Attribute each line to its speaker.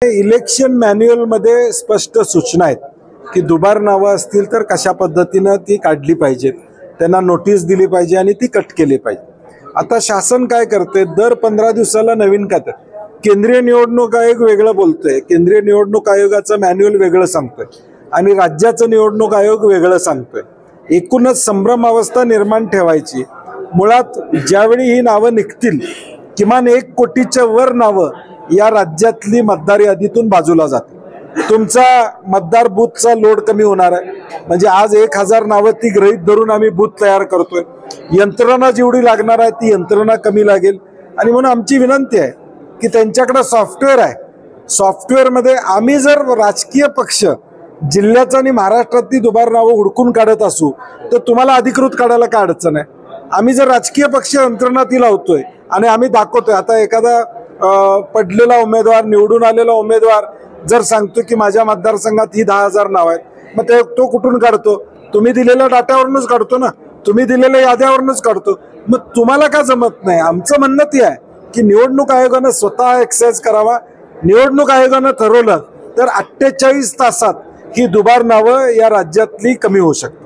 Speaker 1: Election manual मध्ये स्पष्ट सूचना आहेत की दुबार नावं असतील तर कशा पद्धतीने ती काढली पाहिजेत, त्यांना नोटीस दिली पाहिजे आणि ती कट केली पाहिजे। आता शासन काय करते, दर 15 दिवसाला नवीन काय केंद्रीय निवडणूक आयोग वेगळं बोलतोय, केंद्रीय निवडणूक आयोगाचं मॅन्युअल वेगळं सांगतोय आणि राज्याचं निवडणूक आयोग वेगळं सांगतोय। एकूणच संभ्रम अवस्था निर्माण ठेवायची। मुळात ज्यावेळी ही नावं निघतील, किमान 1 कोटीच्या वर नावं या राज्यातली मतदार यादीतून बाजूला जाते। तुमचा मतदार बूथचा लोड कमी होणार आहे। म्हणजे आज 1000 नावं ती गृहीत धरून आम्ही बूथ तयार करतोय, यंत्रणा जेवढी लागणार आहे ती यंत्रणा कमी लागेल। आणि म्हणून आमची विनंती आहे की त्यांच्याकडे सॉफ्टवेअर आहे, सॉफ्टवेअरमध्ये आम्ही जर राजकीय पक्ष जिल्ह्याचं आणि महाराष्ट्रातली दुबार नावं हुडकून काढत असू तर तुम्हाला अधिकृत काढायला काय अडचण आहे। आम्ही जर राजकीय पक्ष यंत्रणा ती लावतोय आणि आम्ही दाखवतोय, आता एखादा पडलेला उमेदवार, निवडून आलेला उमेदवार जर सांगतो की माझ्या मतदारसंघात ही 10,000 नाव आहेत, मग तो कुठून काढतो? तुम्ही दिलेल्या डाटावरूनच काढतो ना, तुम्ही दिलेल्या याद्यावरूनच काढतो। मग तुम्हाला का जमत नाही? आमचं म्हणणं ते आहे की निवडणूक आयोगानं स्वतः एक्सरसाइज करावा। निवडणूक आयोगानं ठरवलं तर 48 तासात ही दुबार नावं या राज्यातली कमी होऊ शकतात।